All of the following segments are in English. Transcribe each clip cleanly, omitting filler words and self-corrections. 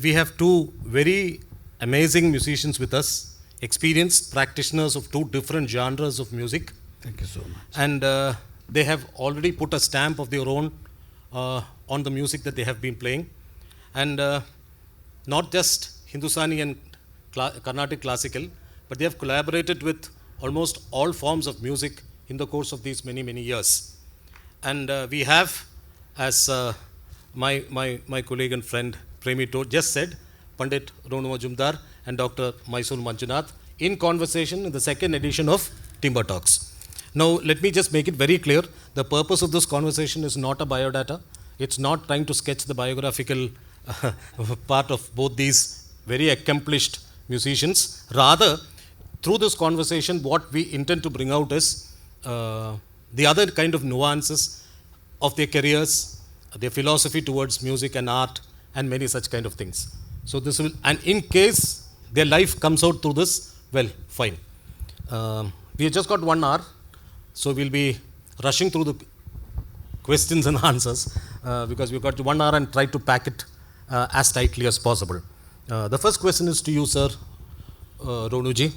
we have two very amazing musicians with us, experienced practitioners of two different genres of music. Thank you so much. And they have already put a stamp of their own on the music that they have been playing. And not just Hindustani and Carnatic classical, but they have collaborated with almost all forms of music in the course of these many, many years. And we have, as my colleague and friend Premi just said, Pandit Ronu Majumdar and Dr. Mysore Manjunath in conversation in the second edition of Timbre Talks. Now, let me just make it very clear. The purpose of this conversation is not a biodata. It's not trying to sketch the biographical part of both these very accomplished musicians. Rather, through this conversation, what we intend to bring out is the other kind of nuances of their careers, their philosophy towards music and art, and many such kind of things. So this will, and in case their life comes out through this, well, fine. We have just got 1 hour, so we'll be rushing through the questions and answers because we've got 1 hour and try to pack it as tightly as possible. The first question is to you, sir, Ronuji.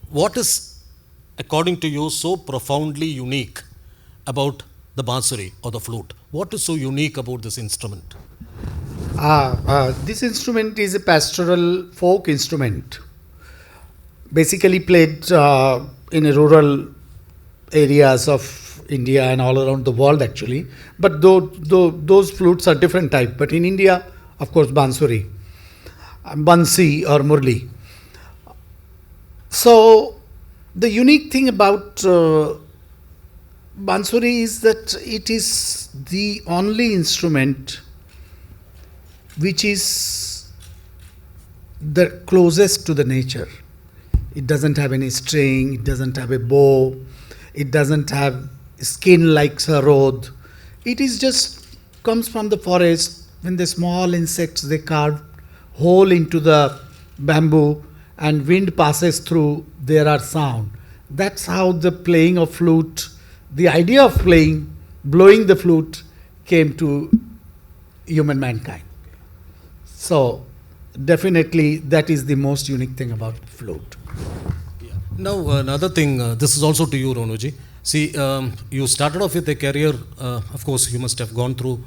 What is, according to you, so profoundly unique about the bansuri or the flute? What is so unique about this instrument? This instrument is a pastoral folk instrument, basically played in a rural areas of India and all around the world actually. But those flutes are different type. But in India, of course, bansuri, bansi or murli. So the unique thing about bansuri is that it is the only instrument which is the closest to the nature. It doesn't have any string, it doesn't have a bow, it doesn't have skin like sarod. It is just comes from the forest. When the small insects, they carve hole into the bamboo and wind passes through, there are sound. That's how the playing of flute, the idea of playing, blowing the flute came to human mankind. So definitely that is the most unique thing about flute. Yeah. Now another thing, this is also to you, Ronuji. See, you started off with a career, of course you must have gone through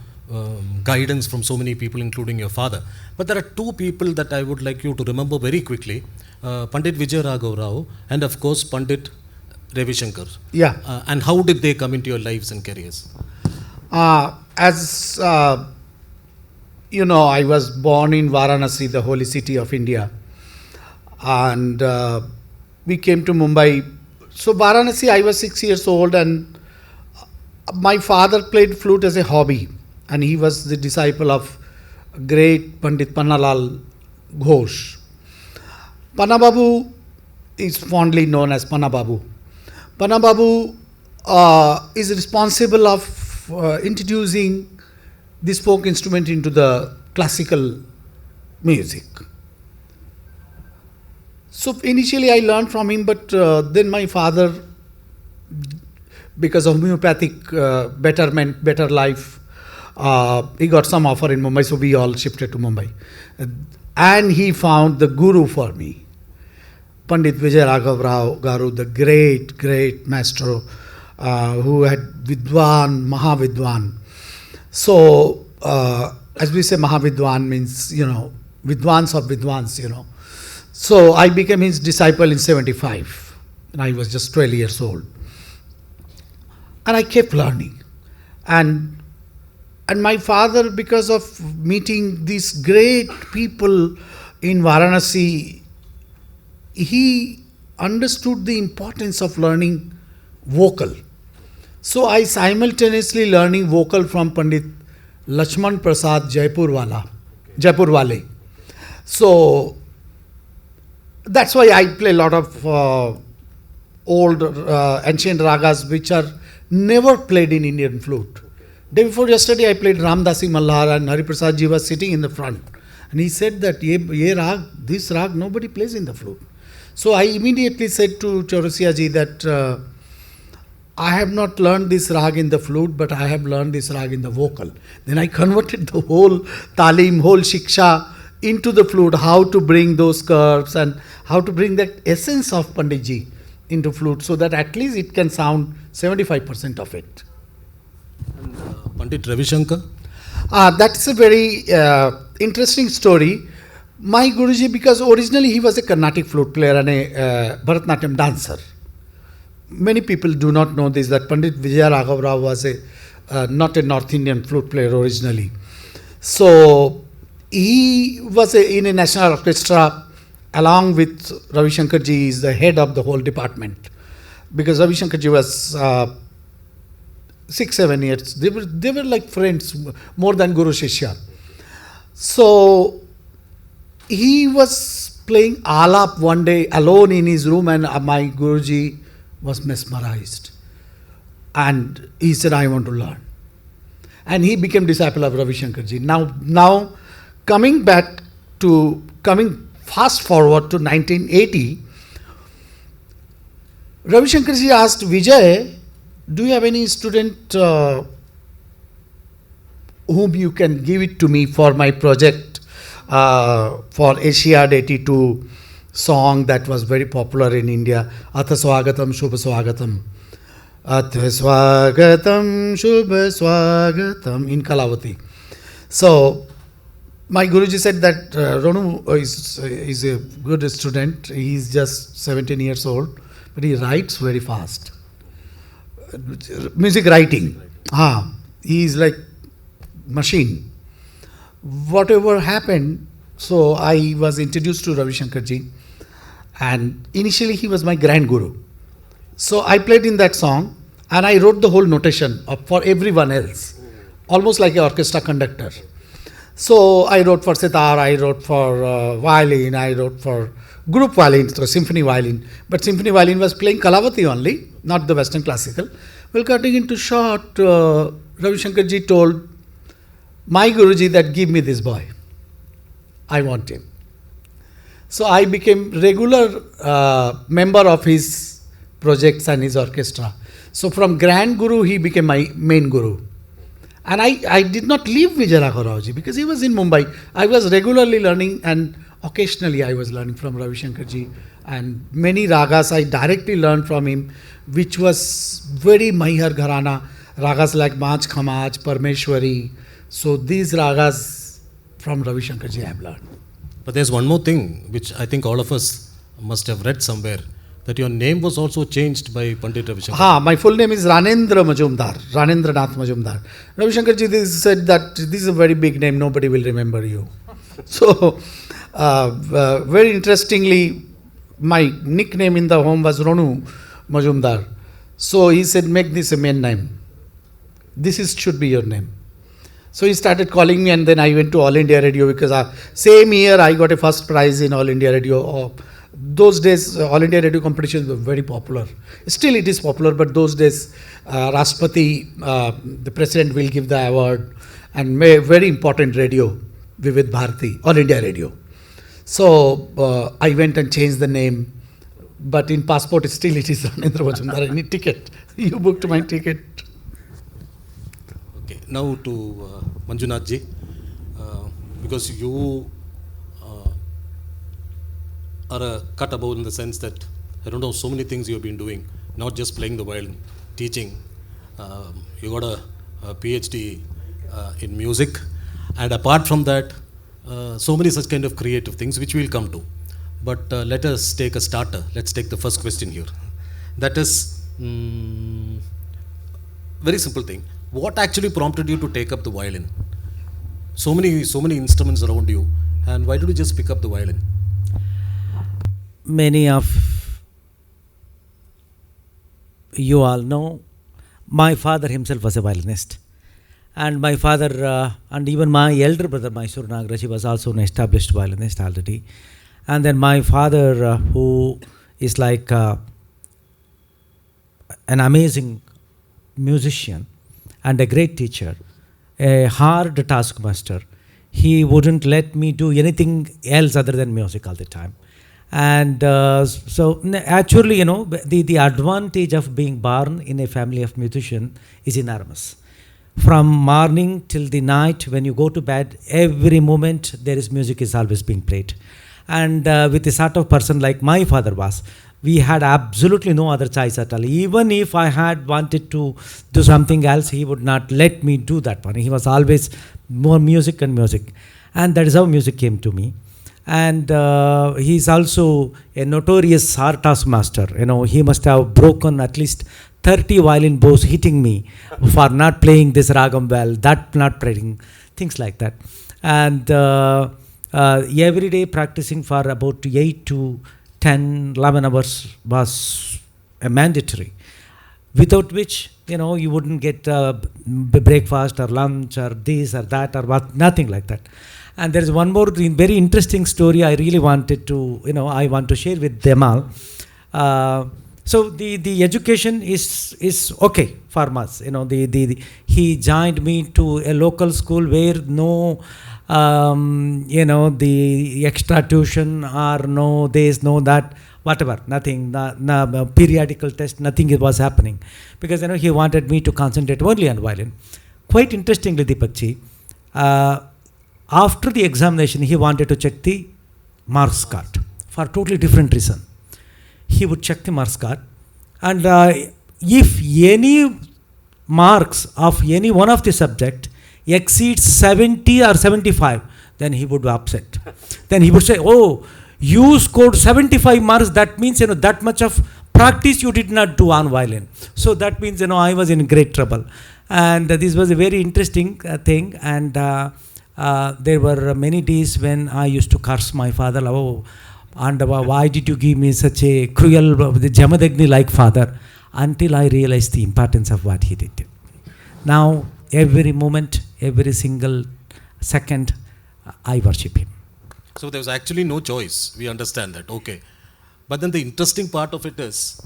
guidance from so many people, including your father. But there are two people that I would like you to remember very quickly, Pandit Vijay Raghav Rao and of course Pandit Ravi Shankar. Yeah. And how did they come into your lives and careers? As you know, I was born in Varanasi, the holy city of India. And we came to Mumbai. So Varanasi, I was 6 years old and my father played flute as a hobby. And he was the disciple of great Pandit Pannalal Ghosh. Panna Babu is fondly known as Panna Babu. Panna Babu is responsible of introducing this folk instrument into the classical music. So initially I learned from him, but then my father, because of homeopathic betterment, better life, he got some offer in Mumbai, so we all shifted to Mumbai. And he found the guru for me, Pandit Vijay Raghav Rao Garu, the great maestro, who had Vidwan, Mahavidwan. So, as we say, Mahavidwan means, Vidwans of Vidwans, So, I became his disciple in 75, and I was just 12 years old. And I kept learning. And my father, because of meeting these great people in Varanasi, he understood the importance of learning vocal. So I simultaneously learning vocal from Pandit Lakshman Prasad Jaipur Wale. So that's why I play a lot of old ancient ragas which are never played in Indian flute. Day before yesterday I played Ramdasi Malhar and Hariprasad ji was sitting in the front. And he said that this rag nobody plays in the flute. So I immediately said to Chaurasia ji that I have not learned this rag in the flute, but I have learned this rag in the vocal. Then I converted the whole talim, whole shiksha into the flute, how to bring those curves and how to bring that essence of Panditji into flute so that at least it can sound 75% of it. Pandit Ravi Shankar? That's a very interesting story. My Guruji, because originally he was a Carnatic flute player and a Bharatanatyam dancer. Many people do not know this, that Pandit Vijaya Raghav Rao was not a North Indian flute player originally. So he was in a national orchestra along with Ravi Shankar ji, is the head of the whole department. Because Ravi Shankar ji was 6-7 years. They were like friends, more than Guru Shishya. So he was playing alap one day alone in his room, and my Guruji was mesmerized. And he said, I want to learn. And he became disciple of Ravi Shankar ji. Now coming fast forward to 1980, Ravi Shankar ji asked Vijay, do you have any student whom you can give it to me for my project for Asiad 82 song that was very popular in India, Atha Swagatam Shubha Swagatam. Atha Swagatam Shubha Swagatam in Kalavati. So my Guruji said that Ronu is a good student. He is just 17 years old, but he writes very fast. Music writing. He is like machine. Whatever happened, so I was introduced to Ravi Shankar ji, and initially he was my grand guru. So I played in that song and I wrote the whole notation for everyone else, almost like an orchestra conductor. So I wrote for sitar, I wrote for violin, I wrote for group violin, so symphony violin. But symphony violin was playing Kalavati only, not the Western classical. Well, cutting into short, Ravi Shankar ji told my Guruji that give me this boy. I want him. So I became regular member of his projects and his orchestra. So from Grand Guru, he became my main Guru. And I did not leave Vijay Raghav Rao ji because he was in Mumbai. I was regularly learning, and occasionally I was learning from Ravi Shankar ji. And many ragas I directly learned from him, which was very Mahar Gharana, ragas like Maj Khamaj, Parmeshwari. So these ragas from Ravi Shankar ji I have learned. But there's one more thing which I think all of us must have read somewhere, that your name was also changed by Pandit Ravi Shankar. My full name is Ranendra Majumdar, Ranendranath Majumdar. Ravi Shankar ji said that this is a very big name, nobody will remember you. So very interestingly, my nickname in the home was Ronu Majumdar. So he said, make this a main name. Should be your name. So he started calling me, and then I went to All India Radio because same year I got a first prize in All India Radio. Those days, All India Radio competitions were very popular. Still it is popular, but those days, Rashtrapati, the president will give the award, and very important radio, Vivid Bharati, All India Radio. So I went and changed the name, but in passport still it is Ranendra Majumdar. I need ticket. You booked my ticket. Okay, now to Manjunath ji, because you are a cut above in the sense that I don't know, so many things you have been doing, not just playing the violin, teaching. You got a PhD in music, and apart from that, so many such kind of creative things which we will come to. But let us take a starter. Let's take the first question here. That is very simple thing. What actually prompted you to take up the violin? So many instruments around you, and why did you just pick up the violin? Many of you all know, my father himself was a violinist. And my father, and even my elder brother, Mysore Nagraj, he was also an established violinist already. And then my father, who is like an amazing musician and a great teacher, a hard taskmaster, he wouldn't let me do anything else other than music all the time. And actually, the advantage of being born in a family of musician is enormous. From morning till the night, when you go to bed, every moment there is music is always being played. And with the sort of person like my father was, we had absolutely no other choice at all. Even if I had wanted to do something else, he would not let me do that one. He was always more music and music. And that is how music came to me. And he's also a notorious sartas master. He must have broken at least 30 violin bows hitting me for not playing this ragam well, that not playing, things like that. And every day practicing for about 8 to 10, 11 hours was a mandatory, without which, you wouldn't get breakfast or lunch or this or that or what, nothing like that. And there is one more very interesting story I really wanted to, I want to share with them all. So the education is okay for us. He joined me to a local school where no, the extra tuition or no this, no that, whatever, nothing, no periodical test, nothing was happening. Because, he wanted me to concentrate only on violin. Quite interestingly, Deepakji, after the examination, he wanted to check the marks card for totally different reason. He would check the marks card, and if any marks of any one of the subject exceeds 70 or 75, then he would be upset. Then he would say, oh, you scored 75 marks, that means, that much of practice you did not do on violin. So that means, I was in great trouble. And this was a very interesting thing. And there were many days when I used to curse my father. Oh, and why did you give me such a cruel, Jamadagni-like father? Until I realized the importance of what he did. Now, every moment, every single second, I worship him. So there was actually no choice. We understand that. Okay. But then the interesting part of it is,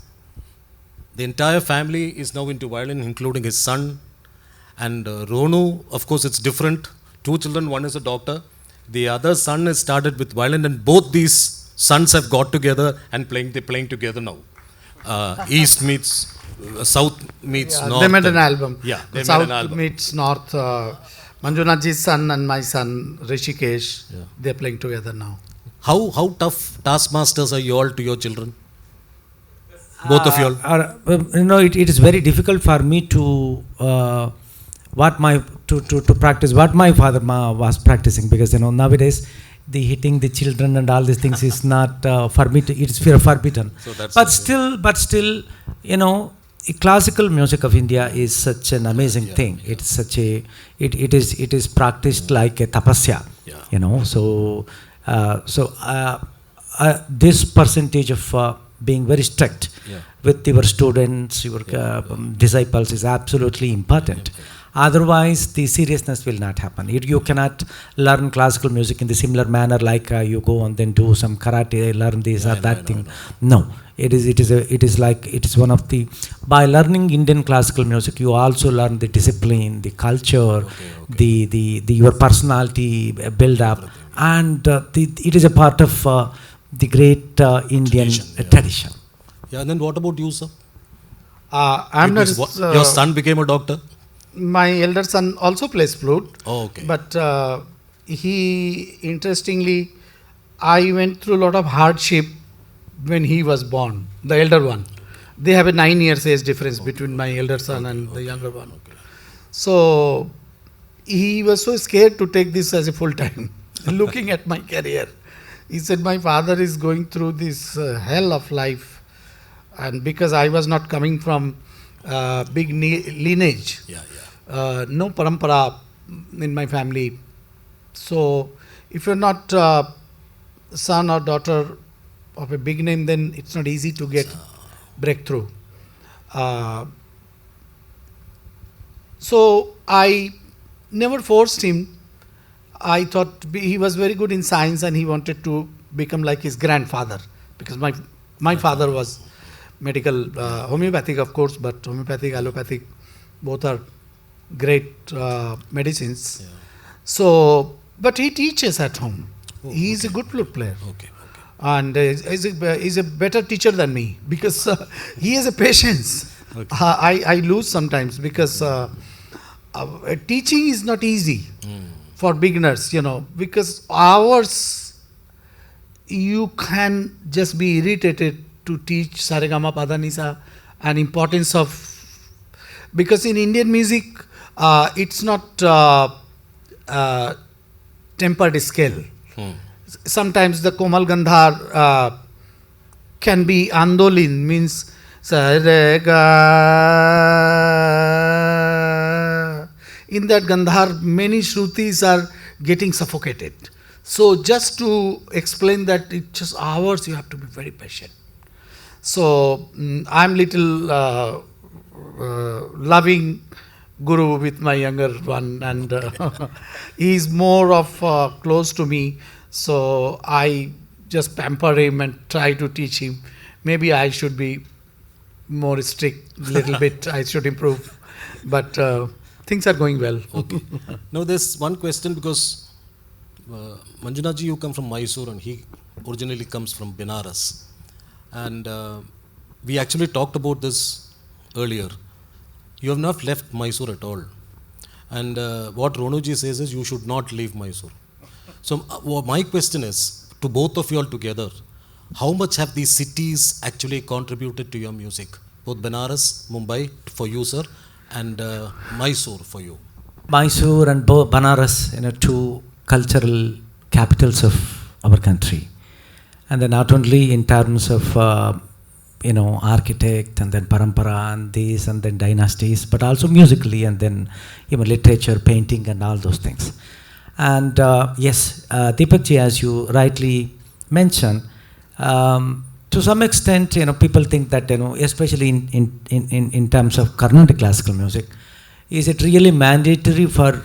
the entire family is now into violin, including his son. And Ronu, of course, it's different. 2 children, one is a doctor. The other son has started with violin, and both these sons have got together and they're playing together now. East meets South meets North. They made an album. Yeah, they South made an album. meets North. Manjunathji's son and my son Rishikesh, they're playing together now. How tough taskmasters are you all to your children? Both of you all? It is very difficult for me to to practice what my father was practicing, because nowadays the hitting the children and all these things is not it's forbidden. So that's but still, classical music of India is such an amazing thing. It's such a it is practiced like a tapasya. This percentage of being very strict with your students, your disciples is absolutely important. Otherwise, the seriousness will not happen. You cannot learn classical music in the similar manner like you go and then do some karate, learn this or that thing. No, it is one of the, by learning Indian classical music, you also learn the discipline, the culture, the your personality build up, and it is a part of the great Indian tradition. Yeah, and then what about you, sir? I'm not. Your son became a doctor? My elder son also plays flute. Oh, okay. But he, interestingly, I went through a lot of hardship when he was born, the elder one. They have a 9 years age difference between my elder son and the younger one. So he was so scared to take this as a full time. Looking at my career, he said, my father is going through this hell of life, and because I was not coming from big lineage, no parampara in my family. So if you're not son or daughter of a big name, then it's not easy to get breakthrough. So I never forced him. I thought he was very good in science and he wanted to become like his grandfather, because my father was medical, homeopathic of course, but homeopathic, allopathic, both are great medicines. So, but he teaches at home. He is a good flute player. Okay. and is a better teacher than me because he has a patience. Okay. I lose sometimes because teaching is not easy for beginners, because hours you can just be irritated to teach Saregama Padanisa and importance of, because in Indian music it's not tempered scale. Sometimes the Komal Gandhar can be Andolin, means Sarega. In that Gandhar, many Shrutis are getting suffocated. So just to explain that, it just hours, you have to be very patient. So I'm little loving Guru with my younger one, and he's more of close to me. So I just pamper him and try to teach him. Maybe I should be more strict, little bit. I should improve, but things are going well. Okay. Now there's one question, because Manjunath ji, you come from Mysore and he originally comes from Benares, and we actually talked about this earlier. You have not left Mysore at all, and what Ronu ji says is you should not leave Mysore. So my question is to both of you all together, how much have these cities actually contributed to your music? Both Benares, Mumbai for you, sir, and Mysore for you. Mysore and Banaras, two cultural capitals of our country. And then not only in terms of, architect and then parampara and these and then dynasties, but also musically and then even literature, painting and all those things. And yes, Deepak ji, as you rightly mentioned, to some extent, people think that, especially in terms of Carnatic classical music, is it really mandatory for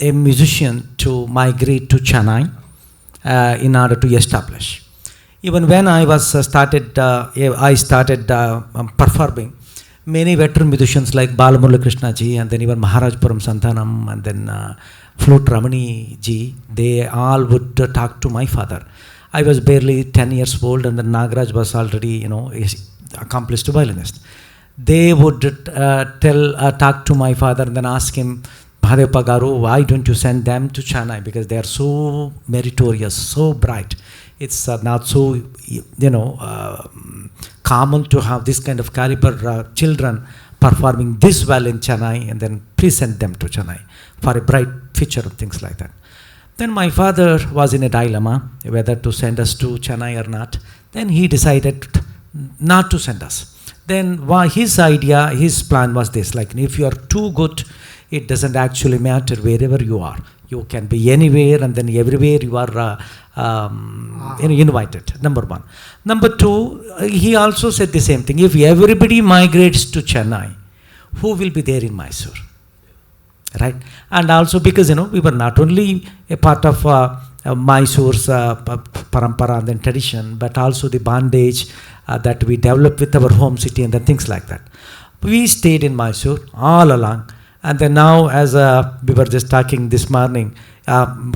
a musician to migrate to Chennai in order to establish? Even when I started performing, many veteran musicians like Balamurali Krishna ji and then even Maharajpuram Santanam and then Flute Ramani ji, they all would talk to my father. I was barely 10 years old, and then Nagaraj was already, accomplished violinist. They would talk to my father and then ask him, Bhadeppa Garu, why don't you send them to Chennai? Because they are so meritorious, so bright. It's not so, common to have this kind of caliber children performing this well in Chennai, and then please send them to Chennai for a bright future and things like that. Then my father was in a dilemma whether to send us to Chennai or not. Then he decided not to send us. Then his idea, his plan was this, like if you are too good, it doesn't actually matter wherever you are. You can be anywhere and then everywhere you are invited, number one. Number two, he also said the same thing. If everybody migrates to Chennai, who will be there in Mysore? Right? And also because, we were not only a part of Mysore's parampara and then tradition, but also the bondage that we developed with our home city and then things like that. We stayed in Mysore all along. And then now, as we were just talking this morning,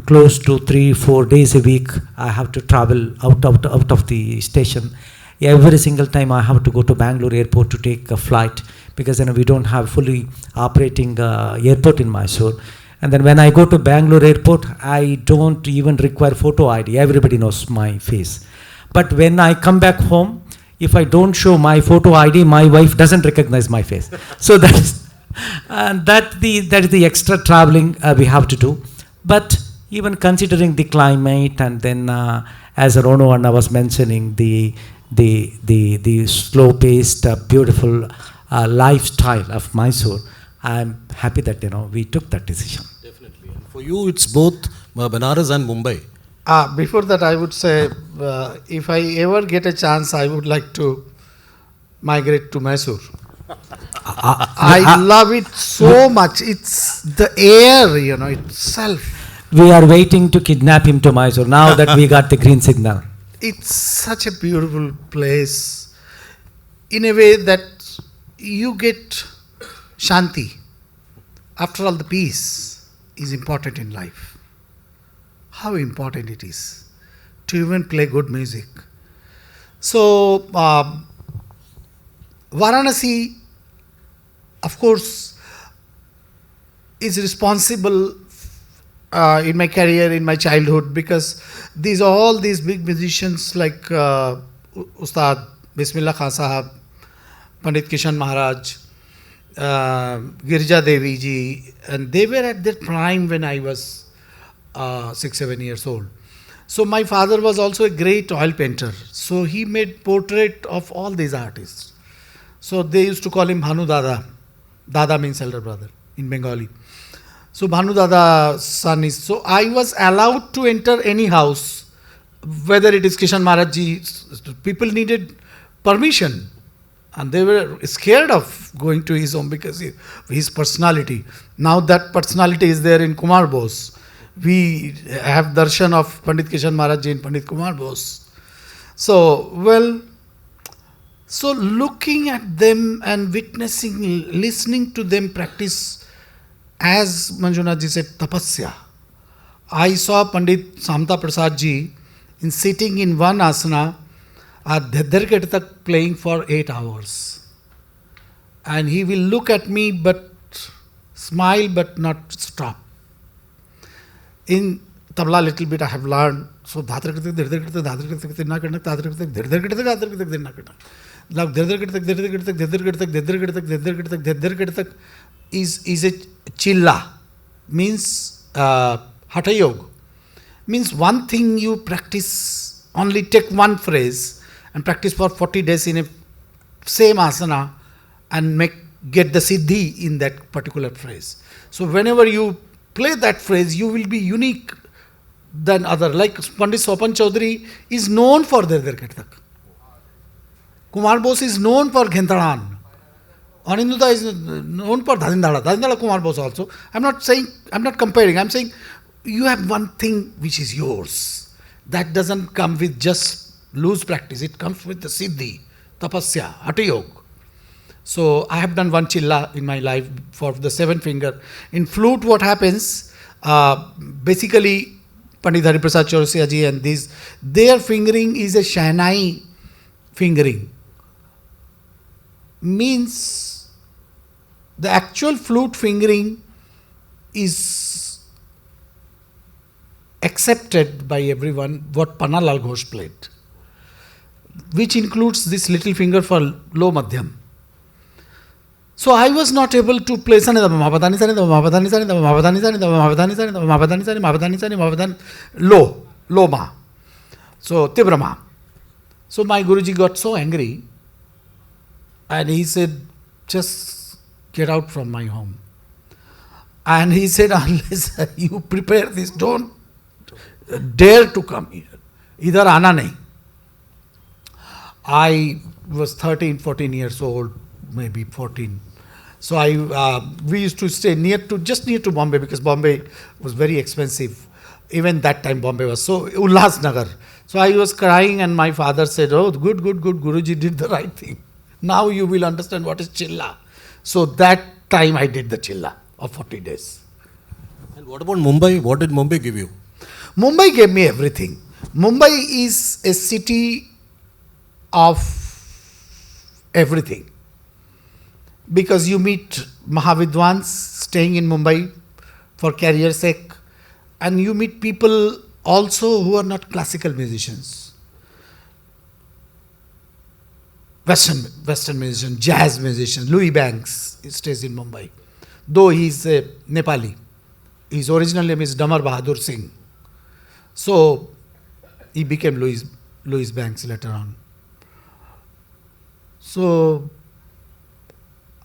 close to 3-4 days a week, I have to travel out of the station. Every single time I have to go to Bangalore airport to take a flight, because we don't have fully operating airport in Mysore. And then when I go to Bangalore airport, I don't even require photo ID. Everybody knows my face. But when I come back home, if I don't show my photo ID, my wife doesn't recognize my face. So that is the extra traveling we have to do. But even considering the climate, and then as Ronu Anna was mentioning, the slow-paced, beautiful lifestyle of Mysore, I'm happy that we took that decision. Definitely. And for you, it's both Benares and Mumbai. Before that, I would say, if I ever get a chance, I would like to migrate to Mysore. I love it so much. It's the air, itself. We are waiting to kidnap him to Mysore now that we got the green signal. It's such a beautiful place, in a way that you get shanti. After all, the peace is important in life. How important it is to even play good music. So, Varanasi, of course, is responsible in my career, in my childhood, because all these big musicians like Ustad Bismillah Khan Sahab, Pandit Kishan Maharaj, Girija Devi ji, and they were at their prime when I was 6-7 years old. So my father was also a great oil painter. So he made portrait of all these artists. So they used to call him Bhanu Dada. Dada means elder brother in Bengali. So Bhanu Dada's son is. So I was allowed to enter any house, whether it is Kishan Maharaj ji. People needed permission. And they were scared of going to his home because of his personality. Now that personality is there in Kumar Bose. We have darshan of Pandit Kishan Maharaj ji in Pandit Kumar Bose. So looking at them and witnessing, listening to them practice, as Manjunath ji said, tapasya. I saw Pandit Samta Prasad ji in sitting in one asana, Dhedher tak playing for 8 hours. And he will look at me but smile but not stop. In tabla little bit I have learned. So dhadra karte dhedher karte dhadra karte na karna dhadra karte dhedher karte dhadra karte na karna. Now dhedher karte dhedher karte dhedher karte dhedher karte dhedher karte dhedher karte is a chilla, means hatha yoga, means one thing you practice, only take one phrase and practice for 40 days in a same asana and get the siddhi in that particular phrase. So whenever you play that phrase, you will be unique than other. Like Pandit Sopan Chaudhary is known for Dhedher Kirtak. Kumar Bose is known for Ghentaran. Aninduta is known for Dhadindala. Dhadindala Kumar Bose also. I'm not comparing. I'm saying you have one thing which is yours. That doesn't come with just loose practice. It comes with the siddhi, tapasya, hatha yoga. So I have done one chilla in my life for the 7 finger. In flute, what happens? Basically, Pandit Hari Prasad Chaurasia ji and their fingering is a Shahnai fingering. Means the actual flute fingering is accepted by everyone what Pannalal Ghosh played, which includes this little finger for low madhyam. So I was not able to play low ma. So Timbre ma. So my Guruji got so angry and he said, just get out from my home. And he said, unless you prepare this, don't dare to come here. Idhar aana nahi. I was 13, 14 years old, maybe 14. So we used to stay just near to Bombay, because Bombay was very expensive. Even that time Bombay was so Ulhasnagar. So I was crying and my father said, oh, good, Guruji did the right thing. Now you will understand what is chilla. So that time I did the chilla of 40 days. And what about Mumbai? What did Mumbai give you? Mumbai gave me everything. Mumbai is a city of everything. Because you meet Mahavidwans staying in Mumbai for career sake, and you meet people also who are not classical musicians. Western musician, jazz musician. Louis Banks stays in Mumbai. Though he is a Nepali. His original name is Damar Bahadur Singh. So he became Louis Banks later on. So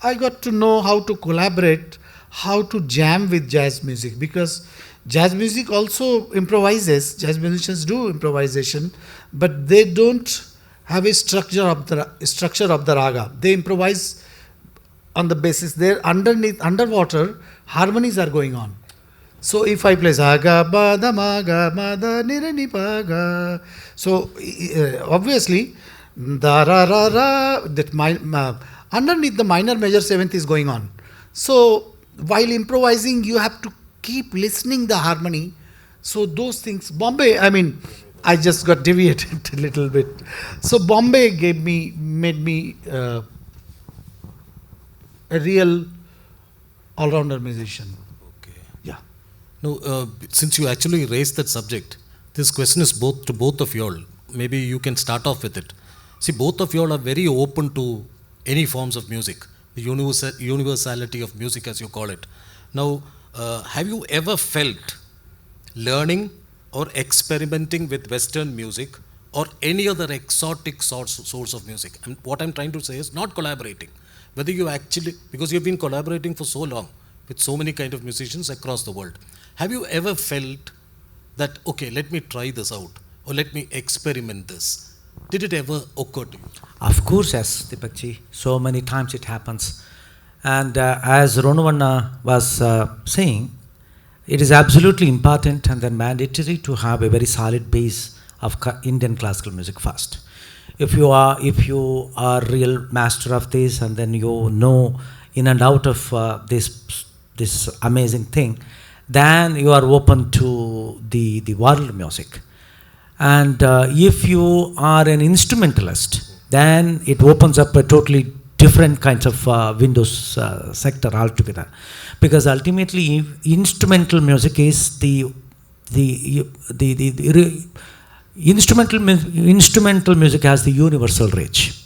I got to know how to collaborate, how to jam with jazz music, because jazz music also improvises. Jazz musicians do improvisation, but they don't have a structure of the raga. They improvise on the basis there underwater harmonies are going on. So if I play saga ba da ma ga ma da ni re ni pa ga, so obviously da ra ra ra, that underneath the minor major seventh is going on. So while improvising, you have to keep listening the harmony. So those things, Bombay, I just got deviated a little bit. So Bombay made me a real all-rounder musician. Okay. Yeah. No, since you actually raised that subject, this question is both to both of you all. Maybe you can start off with it. See, both of you all are very open to any forms of music, the universality of music as you call it. Now, have you ever felt learning or experimenting with Western music or any other exotic source of music? And what I'm trying to say is not collaborating. Whether you actually, because you've been collaborating for so long with so many kind of musicians across the world, have you ever felt that, okay, let me try this out or let me experiment this? Did it ever occur to you? Of course, yes, Dipakji. So many times it happens. And as Ronu was saying, it is absolutely important and then mandatory to have a very solid base of Indian classical music first. If you are real master of this, and then you know in and out of this amazing thing, then you are open to the world music. And if you are an instrumentalist, then it opens up a totally different kinds of windows sector altogether, because ultimately instrumental music is the instrumental music has the universal reach,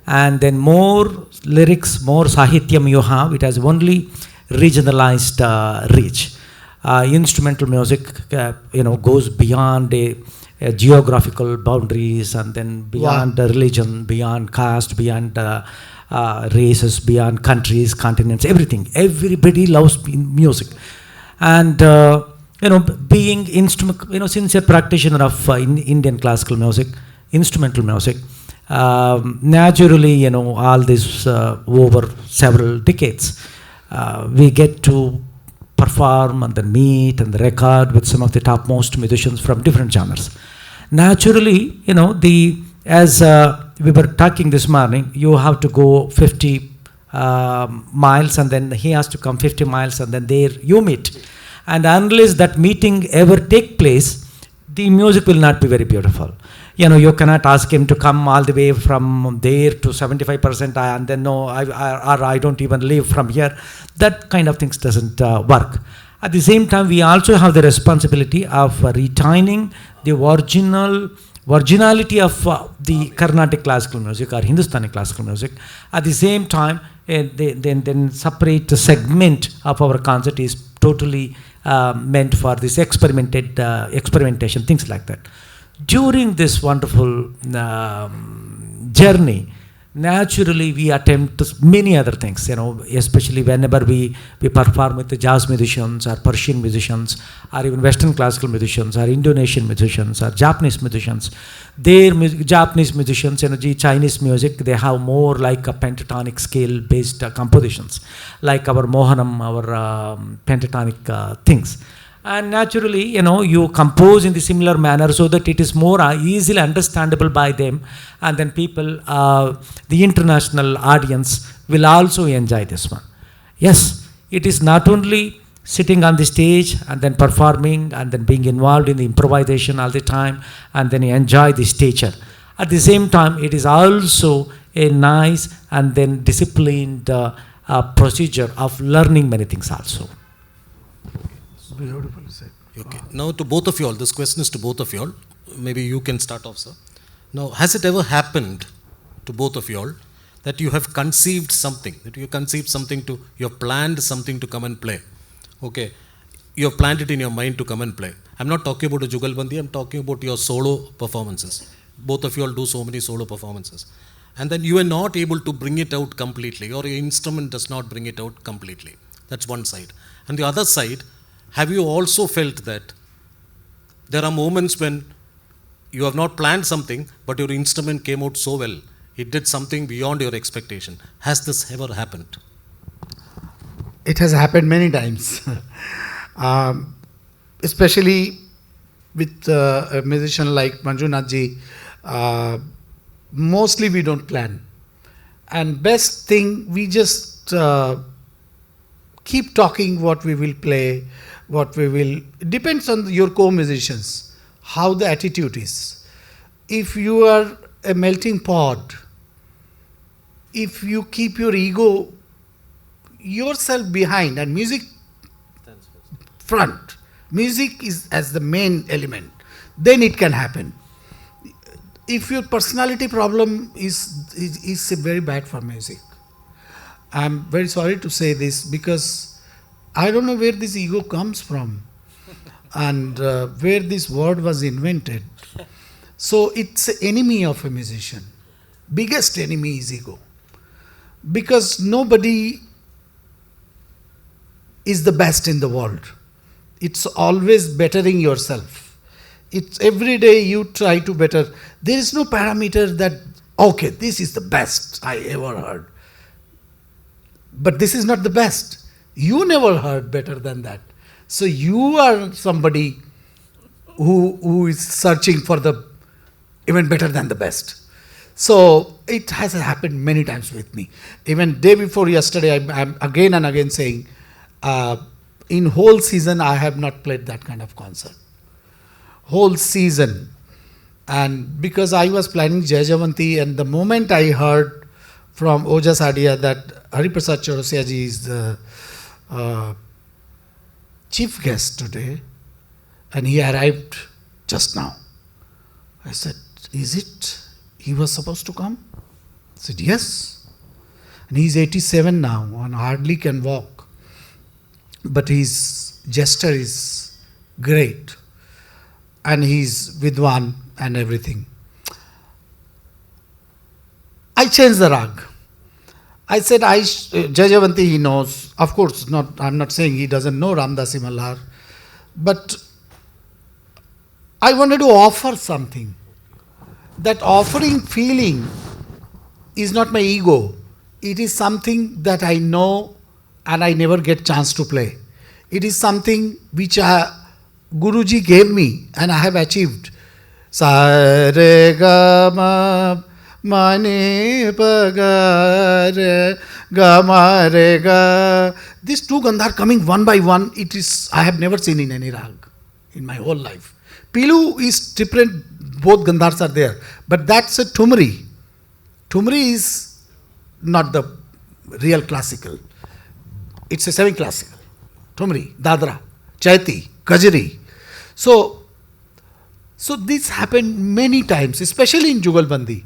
and then more lyrics, more sahityam you have, it has only regionalized reach. Instrumental music goes beyond geographical boundaries, and then beyond religion, beyond caste, beyond races, beyond countries, continents, everything. Everybody loves music. And being sincere practitioner of Indian classical music, instrumental music, naturally, all this over several decades, we get to perform and then meet and record with some of the topmost musicians from different genres. Naturally, as we were talking this morning, you have to go 50 miles, and then he has to come 50 miles, and then there you meet. And unless that meeting ever take place, the music will not be very beautiful. You cannot ask him to come all the way from there to 75%, and then no, I don't even live from here. That kind of things doesn't work. At the same time, we also have the responsibility of retaining the originality of the Carnatic classical music or Hindustani classical music. At the same time, then separate the segment of our concert is totally meant for this experimentation, things like that. During this wonderful journey, naturally we attempt many other things, especially whenever we perform with the jazz musicians or Persian musicians or even Western classical musicians or Indonesian musicians or Japanese musicians. Japanese musicians, Chinese music, they have more like a pentatonic scale based compositions, like our Mohanam, our pentatonic things. And naturally, you compose in the similar manner so that it is more easily understandable by them, and then people, the international audience will also enjoy this one. Yes, it is not only sitting on the stage and then performing and then being involved in the improvisation all the time and then enjoy the stature. At the same time, it is also a nice and then disciplined procedure of learning many things also. Beautiful said. Okay. Now to both of you all, this question is to both of you all. Maybe you can start off, sir. Now, has it ever happened to both of you all that you have conceived something, you have planned something to come and play? Okay. You have planned it in your mind to come and play. I'm not talking about a Jugalbandi, I'm talking about your solo performances. Both of you all do so many solo performances. And then you are not able to bring it out completely, or your instrument does not bring it out completely. That's one side. And the other side, have you also felt that there are moments when you have not planned something, but your instrument came out so well, it did something beyond your expectation? Has this ever happened? It has happened many times, especially with a musician like Manjunath ji. Mostly we don't plan, and best thing, we just keep talking what we will play, what we will. It depends on your co-musicians, how the attitude is. If you are a melting pot, if you keep your ego yourself behind and music front, music is as the main element, then it can happen. If your personality problem is very bad for music. I'm very sorry to say this because I don't know where this ego comes from and where this word was invented. So it's an enemy of a musician. Biggest enemy is ego. Because nobody is the best in the world. It's always bettering yourself. It's every day you try to better. There is no parameter that, okay, this is the best I ever heard. But this is not the best. You never heard better than that. So you are somebody who is searching for the even better than the best. So it has happened many times with me. Even day before yesterday, I'm again and again saying, in whole season I have not played that kind of concert. Whole season. And because I was planning Jai Javanti, and the moment I heard from Ojas Adia that Hariprasad Chaurasia ji is the chief guest today, and he arrived just now. I said, is it he was supposed to come? I said, yes. And he's 87 now and hardly can walk. But his gesture is great. And he's Vidwan and everything. I changed the rag. I said, Jajavanti he knows. Of course, I'm not saying he doesn't know Ramdasi Malhar. But I wanted to offer something. That offering feeling is not my ego. It is something that I know and I never get chance to play. It is something which Guruji gave me and I have achieved. Sa re ga ma ma ne pa ga re ga ma re ga. These two gandhar coming one by one, it is I have never seen in any rag in my whole life. Pilu is different, both gandhars are there. But that's a Tumri. Tumri is not the real classical. It's a semi-classical. Tumri, Dadra, Chaiti, Kajri. So this happened many times, especially in Jugalbandi.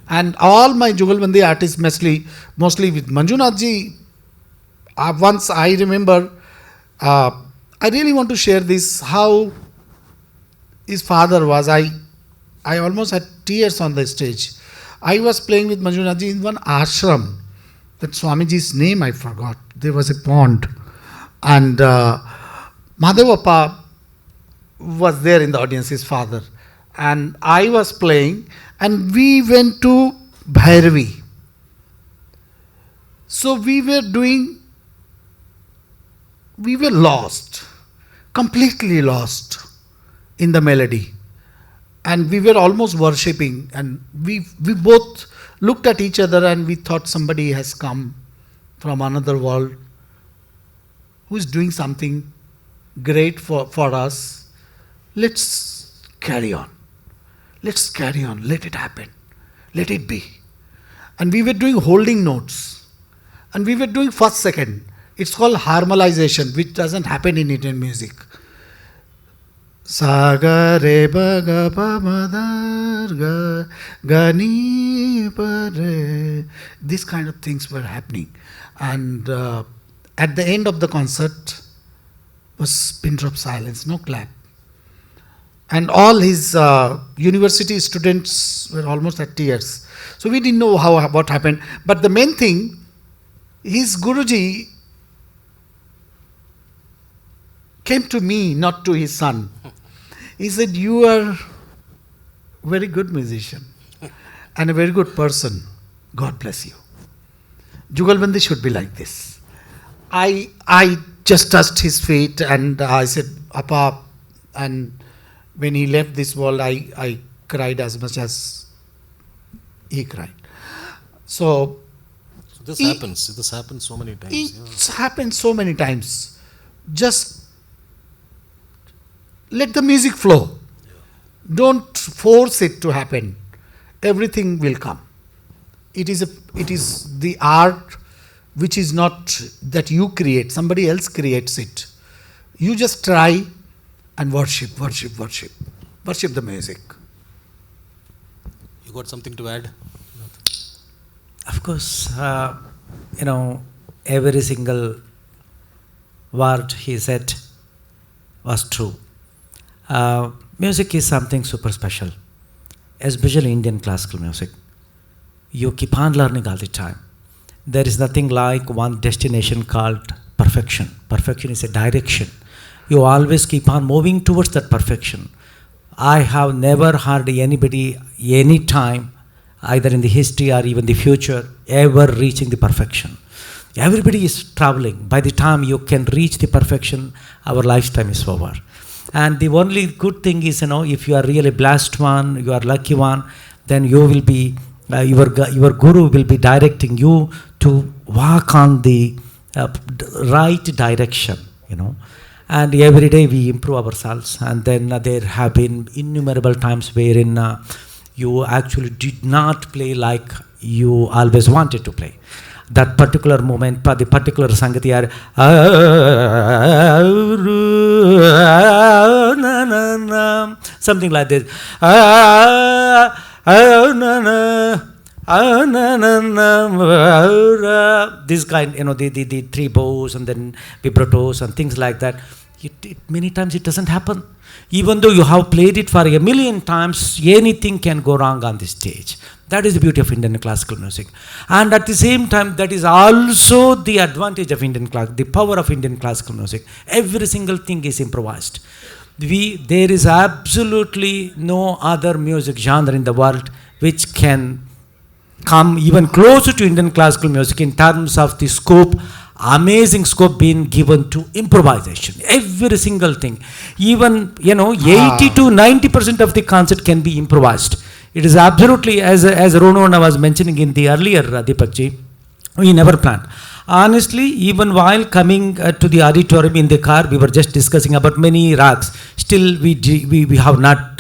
And all my Jugalbandi artists, mostly with Manjunath ji, once I remember, I really want to share this, how his father was. I almost had tears on the stage. I was playing with Manjunath ji in one ashram. That Swamiji's name I forgot. There was a pond. And Madhavappa was there in the audience, his father. And I was playing and we went to Bhairavi. So we were lost, completely lost in the melody. And we were almost worshipping, and we both looked at each other and we thought somebody has come from another world who is doing something great for us. Let's carry on. Let's carry on. Let it happen. Let it be. And we were doing holding notes. And we were doing first, second. It's called harmonization, which doesn't happen in Indian music. Saga re ba ga pa ma da ga ga ni pa re. These kind of things were happening. And at the end of the concert was pin drop silence, no clap. And all his university students were almost at tears. So we didn't know what happened. But the main thing, his Guruji came to me, not to his son. He said, you are a very good musician and a very good person. God bless you. Jugalbandi should be like this. I just touched his feet and I said, Appa, and when he left this world, I cried as much as he cried. So this happens. This happens so many times. It's happened so many times. Just let the music flow. Don't force it to happen. Everything will come. It is the art which is not that you create, somebody else creates it. You just try and worship the music. You got something to add? Of course, every single word he said was true. Music is something super special, especially Indian classical music. You keep on learning all the time. There is nothing like one destination called perfection. Perfection is a direction. You always keep on moving towards that perfection. I have never heard anybody, any time, either in the history or even the future, ever reaching the perfection. Everybody is traveling. By the time you can reach the perfection, our lifetime is over. And the only good thing is, if you are really blessed one, you are lucky one, then you will be, your guru will be directing you to walk on the right direction, And every day we improve ourselves. And then there have been innumerable times wherein you actually did not play like you always wanted to play. That particular moment, the particular sangati are something like this. This kind, the three bows and then vibratos and things like that. Many times it doesn't happen. Even though you have played it for a million times, anything can go wrong on the stage. That is the beauty of Indian classical music. And at the same time, that is also the advantage of the power of Indian classical music. Every single thing is improvised. There is absolutely no other music genre in the world which can come even closer to Indian classical music in terms of the scope, amazing scope being given to improvisation. Every single thing. Even, 80 to 90% of the concert can be improvised. It is absolutely, as Ronu was mentioning in the earlier, Deepakji, we never planned. Honestly, even while coming to the auditorium in the car, we were just discussing about many rags. Still, we have not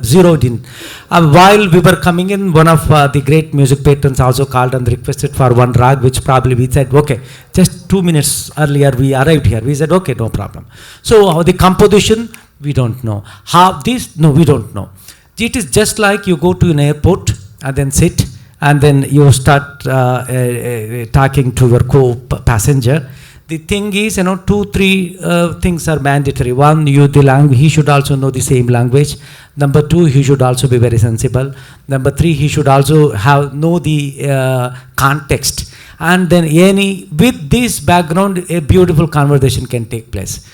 zeroed in. While we were coming in, one of the great music patrons also called and requested for one rag, which probably we said, okay, just 2 minutes earlier we arrived here. We said, okay, no problem. So the composition, we don't know. How this, no, we don't know. It is just like you go to an airport and then sit and then you start talking to your co-passenger. The thing is, 2-3 things are mandatory. One, he should also know the same language. Number 2, he should also be very sensible. Number 3, he should also know the context. And then with this background, a beautiful conversation can take place.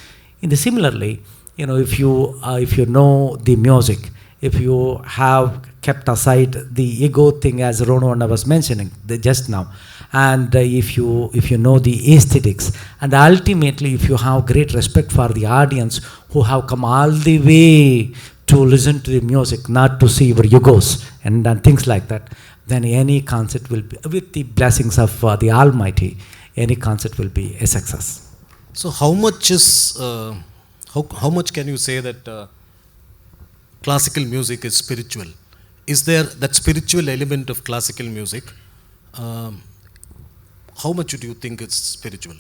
Similarly, if you know the music, if you have kept aside the ego thing, as Ronu was mentioning just now, and if you know the aesthetics, and ultimately if you have great respect for the audience who have come all the way to listen to the music, not to see your egos and things like that, then any concert will be, with the blessings of the Almighty, any concert will be a success. So how much is how much can you say that classical music is spiritual? Is there that spiritual element of classical music? How much do you think it's spiritual?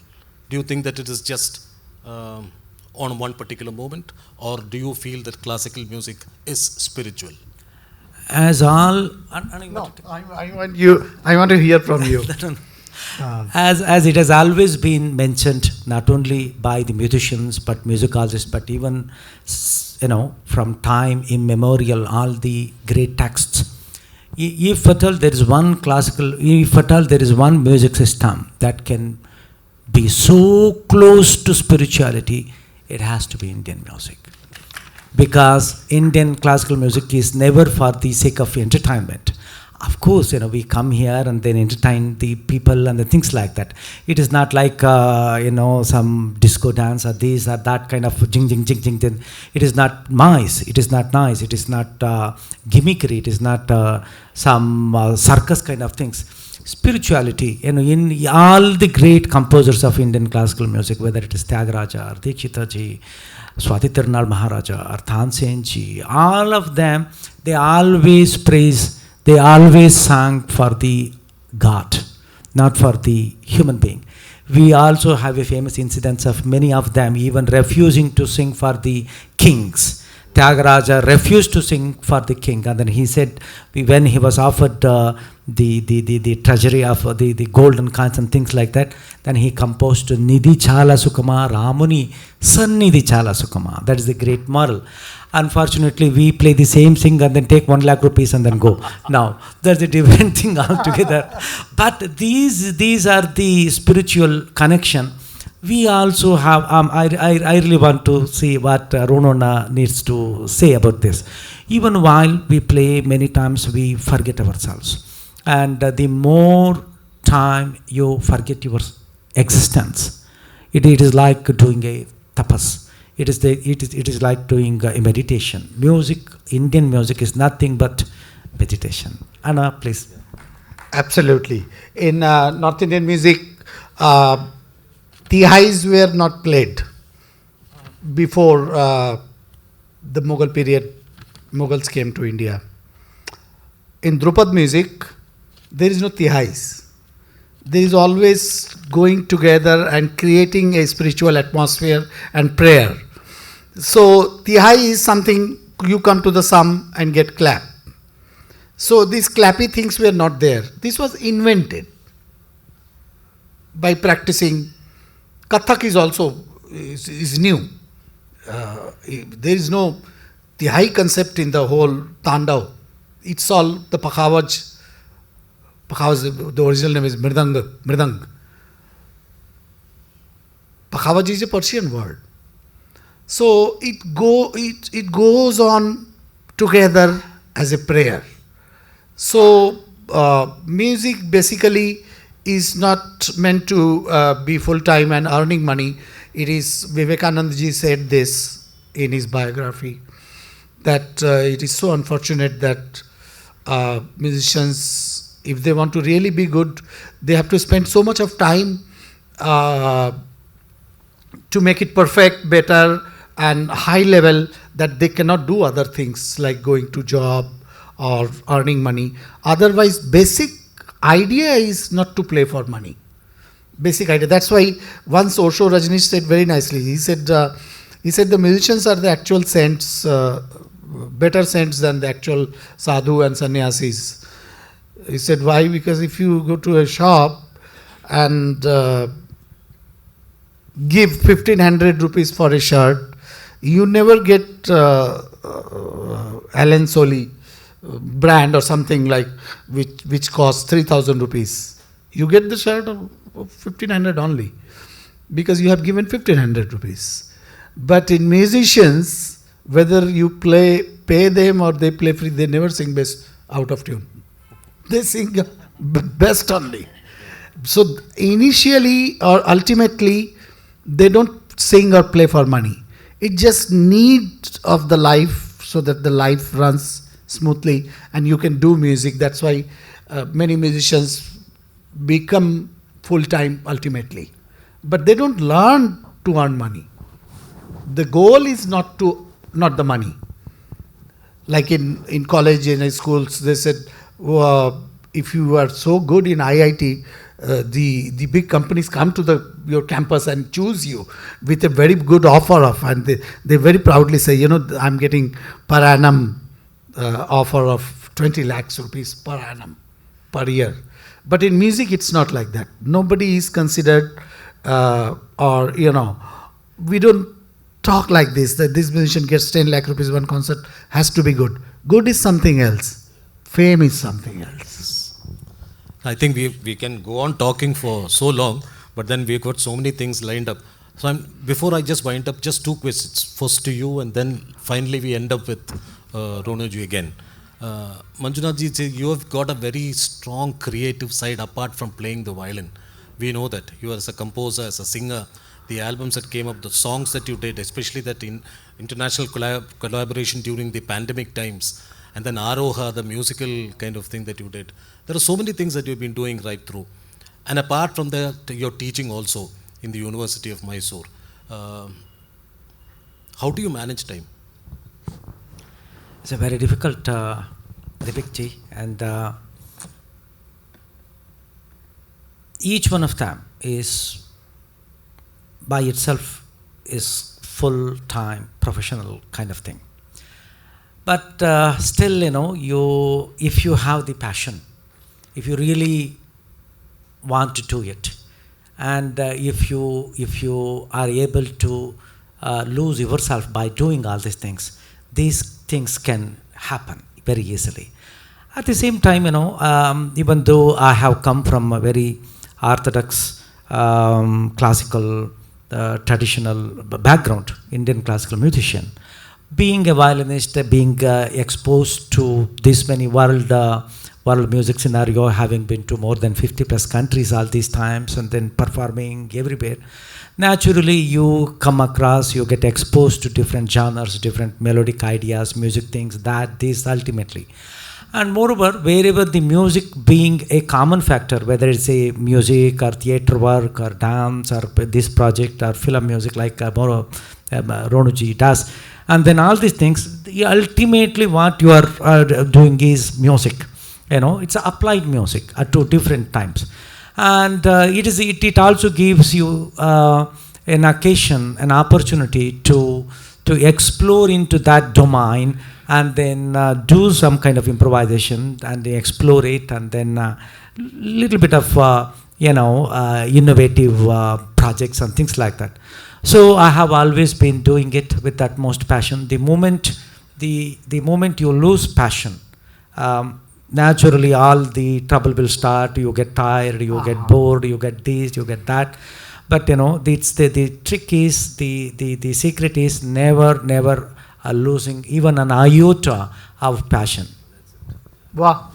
Do you think that it is just on one particular moment, or do you feel that classical music is spiritual? As all, I want to hear from you. As it has always been mentioned, not only by the musicians but musicologists, but even from time immemorial, all the great texts. If at all there is one music system that can be so close to spirituality, it has to be Indian music. Because Indian classical music is never for the sake of entertainment. Of course, we come here and then entertain the people and the things like that. It is not like, some disco dance or this or that kind of jing, jing, jing, jing. Then it is not nice. It is not nice. It is not gimmickry. It is not some circus kind of things. Spirituality, in all the great composers of Indian classical music, whether it is Tyagaraja or Dikshitaji, Swati Tirunal Maharaja or Tansen Ji, all of them, they always praise, they always sang for the God, not for the human being. We also have a famous incidents of many of them even refusing to sing for the kings. Tyagaraja refused to sing for the king, and then he said, when he was offered the treasury of the golden coins and things like that, then he composed Nidhi Chala Sukama Ramuni Sannidhi Chala Sukama. That is the great moral. Unfortunately, we play the same thing and then take 1 lakh rupees and then go. Now, that's a different thing altogether. But these are the spiritual connection. We also have, I really want to see what Ronu needs to say about this. Even while we play, many times we forget ourselves. And the more time you forget your existence, it is like doing a tapas. It is like doing a meditation. Music, Indian music is nothing but meditation. Anna, please. Absolutely. In North Indian music, tihais were not played before the Mughal period. Mughals came to India. In Drupad music, there is no tihais. There is always going together and creating a spiritual atmosphere and prayer. So tihai is something you come to the sum and get clap. So these clappy things were not there. This was invented by practicing. Kathak is also is new. There is no tihai concept in the whole Tandav. It's all the Pakhavaj. Pakhavaj, the original name is Mridang. Pakhavaj is a Persian word. So it goes on together as a prayer. So music basically is not meant to be full-time and earning money. It is, Vivekananda ji said this in his biography, that it is so unfortunate that musicians, if they want to really be good, they have to spend so much of time to make it perfect, better and high level, that they cannot do other things like going to job or earning money. Otherwise, basic idea is not to play for money. Basic idea. That's why once Osho Rajneesh said very nicely, he said the musicians are the actual saints, better saints than the actual sadhu and sannyasis. He said, why? Because if you go to a shop and give 1500 rupees for a shirt, you never get Alan Solly brand or something like which costs 3000 rupees. You get the shirt of 1500 only because you have given 1500 rupees. But in musicians, whether you pay them or they play free, they never sing best out of tune. They sing best only. So initially or ultimately, they don't sing or play for money. It just needs of the life so that the life runs smoothly and you can do music. That's why many musicians become full-time ultimately. But they don't learn to earn money. The goal is not the money. Like in college and in schools, they said, if you are so good in IIT, the big companies come to your campus and choose you with a very good offer of, and they very proudly say, I'm getting per annum offer of 20 lakhs rupees per annum, per year. But in music, it's not like that. Nobody is considered, we don't talk like this, that this musician gets 10 lakh rupees one concert, has to be good. Good is something else. Fame is something else. I think we can go on talking for so long, but then we've got so many things lined up. So before I just wind up, just two questions. First to you, and then finally we end up with Ronuji again. Manjunath ji, you have got a very strong creative side apart from playing the violin. We know that you are as a composer, as a singer, the albums that came up, the songs that you did, especially that in international collaboration during the pandemic times, and then Aroha, the musical kind of thing that you did. There are so many things that you've been doing right through. And apart from that, your teaching also in the University of Mysore. How do you manage time? It's a very difficult Deepik, and each one of them is by itself is full-time professional kind of thing. But still, if you have the passion, if you really want to do it, and if you are able to lose yourself by doing all these things can happen very easily. At the same time, even though I have come from a very orthodox classical traditional background, Indian classical musician, being a violinist, being exposed to this many world music scenario, having been to more than 50 plus countries all these times and then performing everywhere, naturally you come across, you get exposed to different genres, different melodic ideas, music things, this ultimately. And moreover, wherever the music being a common factor, whether it's a music or theatre work or dance or this project or film music like Ronuji does, and then all these things, ultimately what you are doing is music. It's applied music at two different times. And it also gives you an occasion, an opportunity to explore into that domain and then do some kind of improvisation and explore it, and then little bit of innovative projects and things like that. So I have always been doing it with utmost passion. The moment you lose passion, naturally all the trouble will start. You get tired, you get bored, you get this, you get that. But it's the trick is the secret is never losing even an iota of passion. Wow.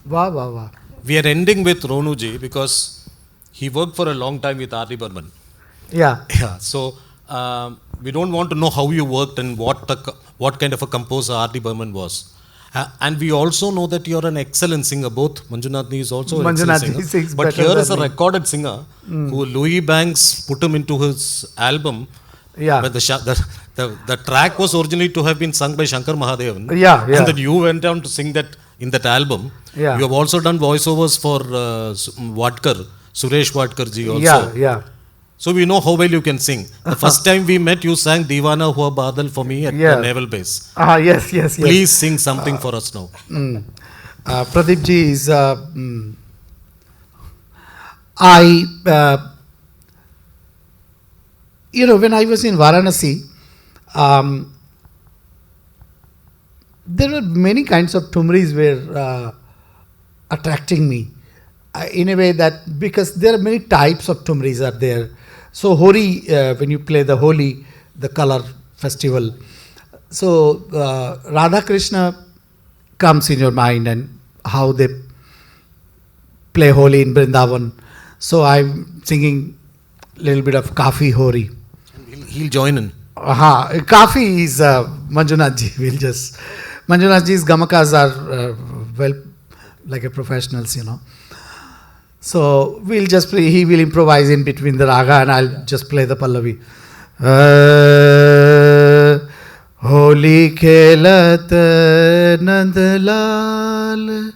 Wow. We are ending with Ronuji because he worked for a long time with R.D. Burman. Yeah. So we don't want to know how you worked and what kind of a composer R.D. Burman was. And we also know that you are an excellent singer. Both Manjunath is also an excellent singer. But here is a recorded singer who Louis Banks put him into his album. Yeah. But the track was originally to have been sung by Shankar Mahadevan. Yeah. And then you went down to sing that in that album. Yeah. You have also done voiceovers for Wadkar, Suresh Wadkar ji also. Yeah. So we know how well you can sing. The first time we met, you sang Deewana Hua Badal for me at the Naval Base. Yes. Please sing something for us now. Pradeep ji is... when I was in Varanasi, there were many kinds of tumris were attracting me. In a way that, because there are many types of tumris are there. So Holi, when you play the Holi, the color festival, so Radha Krishna comes in your mind and how they play Holi in Vrindavan. So I'm singing a little bit of Kafi Hori. He'll join in. Kafi is Manjunath ji. Manjunath ji's gamakas are well like a professionals, So we'll just play, he will improvise in between the raga and I'll just play the Pallavi. Holi khelat Nandlal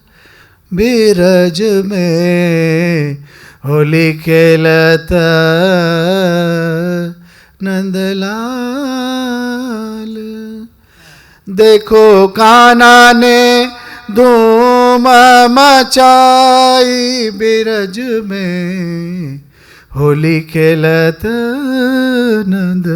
biraj mein, Holi khelat Nandlal, dekho Kana ne धूम मचाई बिरज में, होली खेलत नंद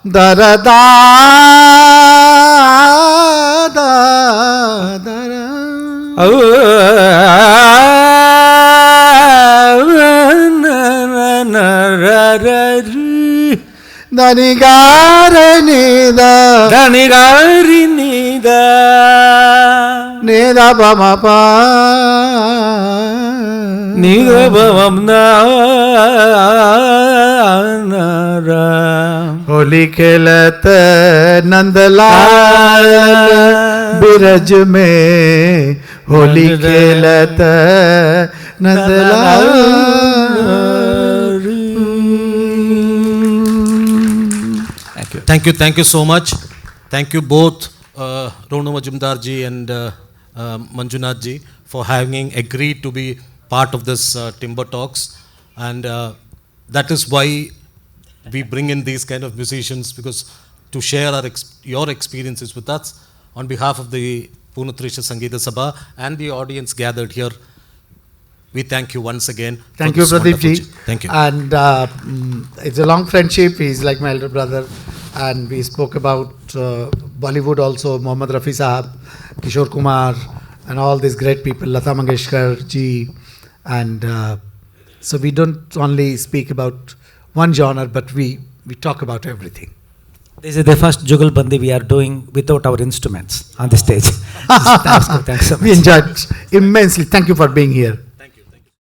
Darada Danigarenida. Danigarinida. Nida Bamapa. Nigabamnara. Holi खेलत नंदलाल बिरज में, होली खेलत Nandlal. Thank you so much. Thank you both, Ronu Majumdar ji and Manjunath ji, for having agreed to be part of this Timbre Talks. And that is why we bring in these kind of musicians, because to share your experiences with us. On behalf of the Punatrisha Sangeeta Sabha and the audience gathered here, we thank you once again. Thank you, Pradeep ji. Thank you. And it's a long friendship. He's like my elder brother. And we spoke about Bollywood also, Mohammad Rafi Sahab, Kishore Kumar, and all these great people, Lata Mangeshkar ji. And so we don't only speak about one genre, but we talk about everything. This is the first Jugalbandi we are doing without our instruments on the stage. Thanks so much. We enjoyed immensely. Thank you for being here.